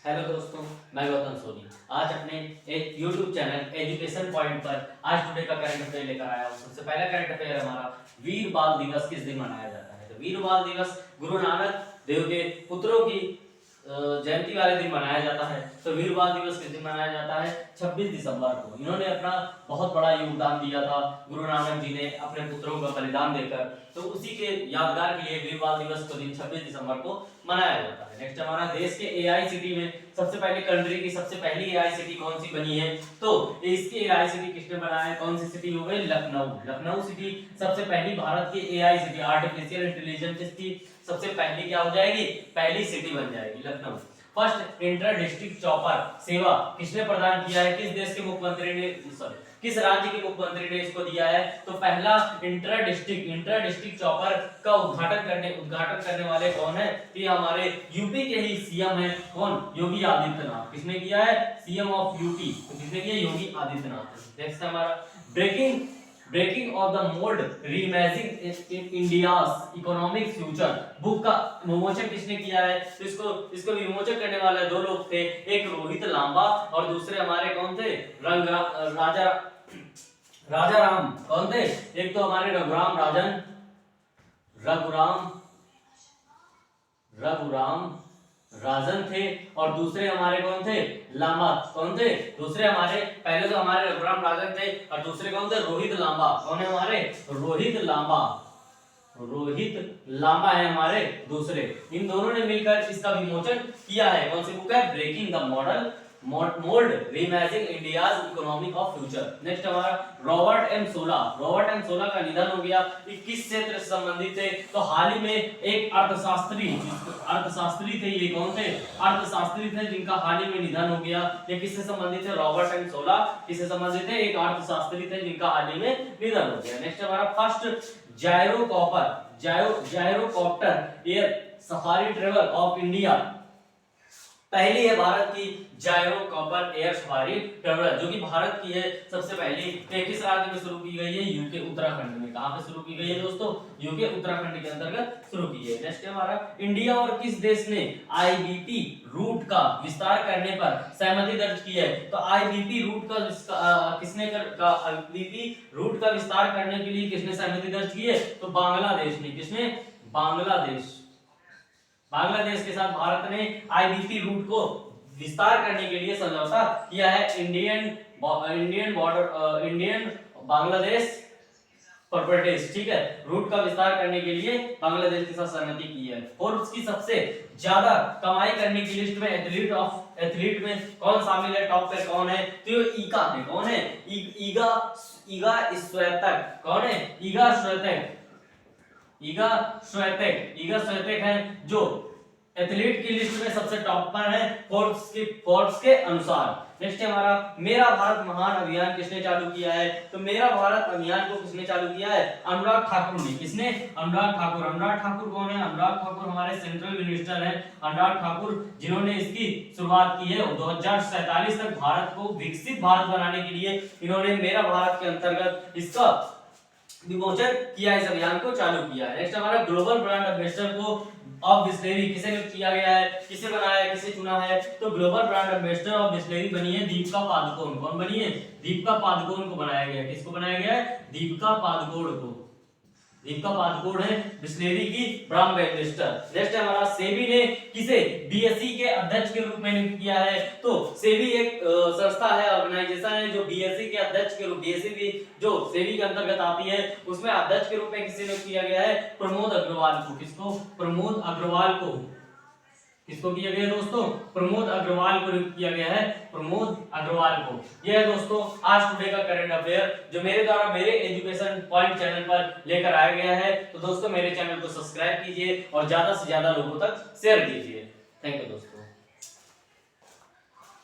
Hello दोस्तों, मैं गौतम सोनी। आज अपने एक YouTube चैनल एजुकेशन पॉइंट पर आज टुडे का करंट अफेयर लेकर आया हूँ। सबसे पहला करंट अफेयर हमारा वीर बाल दिवस किस दिन मनाया जाता है। तो वीर बाल दिवस गुरु नानक देव के पुत्रों की जयंती वाले दिन मनाया जाता है। तो वीर बाल दिवस किस दिन मनाया जाता है? 26 दिसंबर को। इन्होंने अपना बहुत बड़ा योगदान दिया था गुरु नानक जी ने अपने पुत्रों का बलिदान देकर, तो उसी के यादगार के लिए वीर बाल दिवस को दिन 26 दिसंबर को मनाया जाता है। नेक्स्ट हमारा देश के एआईसीटी में सबसे पहले कंट्री की सबसे पहली एआईसीटी कौन सी बनी है? तो इसकी एआईसीटी किसने बनाया है? कौन सी सिटी हो गई? लखनऊ। लखनऊ सिटी सबसे पहली भारत की एआईसीटी आर्टिफिशियल इंटेलिजेंस की सबसे पहली क्या हो जाएगी? पहली सिटी बन जाएगी Lucknow. First inter district chopper सेवा किसने प्रदान किया है? किस देश के मुख्यमंत्री ने, सॉरी किस राज्य के मुख्यमंत्री ने इसको दिया है? तो पहला इंटर डिस्ट्रिक्ट चॉपर का उद्घाटन करने वाले कौन है? ये हमारे यूपी के ही सीएम है। कौन? योगी आदित्यनाथ। किसने किया है? CM of UP. तो किसने किया? योगी आदित्यनाथ। नेक्स्ट हमारा breaking of the mould reimagining India's economic future book का विमोचन किसने किया है? तो इसको विमोचन करने वाले दो लोग थे, एक रोहित लांबा और दूसरे हमारे कौन थे? राजा राम। कौन थे? एक तो हमारे रघुराम राजन थे और दूसरे हमारे कौन थे? लांबा। कौन थे? दूसरे हमारे, पहले तो हमारे रघुराम राजन थे और दूसरे कौन थे? रोहित लांबा। कौन है हमारे? रोहित लांबा है हमारे दूसरे। इन दोनों ने मिलकर इसका विमोचन किया है। कौन सी बुक है? Breaking the mould reimagining India's economic of future. Next हमारा रॉबर्ट एम सोला का निधन हो गया। ये किस क्षेत्र से संबंधित थे? तो हाल ही में एक अर्थशास्त्री थे। ये कौन थे? अर्थशास्त्री थे जिनका हाल ही में निधन हो गया। ये किससे संबंधित थे? रॉबर्ट एम सोला किससे संबंधित थे? एक अर्थशास्त्री थे जिनका हाल ही में निधन हो गया। नेक्स्ट हमारा first gyrocopter air safari travel of India. पहली है भारत की जायरोकॉप्टर एयर सफारी ट्रेवलर, जो कि भारत की है सबसे पहली। किस राज्य में शुरू की गई है? यूके उत्तराखंड में। कहां पे शुरू की गई है दोस्तों? यूके उत्तराखंड के अंतर्गत शुरू की है। नेक्स्ट हमारा इंडिया और किस देश ने आईबीपी रूट का विस्तार करने पर सहमति दर्ज की है? तो आईबीपी रूट का विस्तार करने के लिए किसने सहमति दर्ज की है? तो बांग्लादेश ने। किसने? बांग्लादेश के साथ भारत ने आईबीपी रूट को विस्तार करने के लिए समझौता किया है। इंडियन बांग्लादेश प्रॉपर्टीज, ठीक है, रूट का विस्तार करने के लिए बांग्लादेश के साथ सहमति की है। और उसकी सबसे ज्यादा कमाई करने की लिस्ट में एथलीट में कौन शामिल है? टॉप पे कौन है? तो ईगा है। कौन है? ईगा स्वेतक। कौन है? ईगा स्वेतक है जो एथलीट की लिस्ट में सबसे टॉप पर है फोर्ब्स के अनुसार। नेक्स्ट हमारा मेरा भारत महान अभियान किसने चालू किया है? तो मेरा भारत अभियान को किसने चालू किया है? अनुराग ठाकुर ने। किसने? अनुराग ठाकुर कौन है? अनुराग ठाकुर हमारे सेंट्रल मिनिस्टर हैं। अनुराग ठाकुर जिन्होंने इसकी शुरुआत की है। 2047 तक भारत को विकसित भारत बनाने के लिए इन्होंने मेरा भारत के अंतर्गत इसका विमोचन किया, इस अभियान को चालू किया है। नेक्स्ट हमारा ग्लोबल ब्रांड एम्बेसडर को ऑफ बिस्लेरी किसे नियुक्त किया गया है? किसे बनाया है? किसे चुना है? तो global brand ambassador of Bisleri बनी है दीपिका पादुकोण। कौन बनी है? दीपिका पादुकोण को बनाया गया है। किसको बनाया गया है? दीपिका पादुकोण है बिस्लेरी की ब्रांड एम्बेसडर। नेक्स्ट हमारा सेबी ने किसे बीएसई के अध्यक्ष के रूप में नियुक्त किया है? तो सेबी एक संस्था है, ऑर्गेनाइजेशन है जो बीएसई के अध्यक्ष के रूप, बीएसई भी जो सेबी के अंतर्गत आती है, उसमें अध्यक्ष के रूप में किसे नियुक्त किया गया है? प्रमोद अग्रवाल को। किसको? प्रमोद अग्रवाल को। किसको किया गया दोस्तों? प्रमोद अग्रवाल को नियुक्त किया गया है। प्रमोद अग्रवाल को। यह है दोस्तों आज टुडे का करंट अफेयर जो मेरे द्वारा मेरे एजुकेशन पॉइंट चैनल पर लेकर आया गया है। तो दोस्तों मेरे चैनल को सब्सक्राइब कीजिए और ज्यादा से ज्यादा लोगों तक शेयर कीजिए। थैंक यू दोस्तों।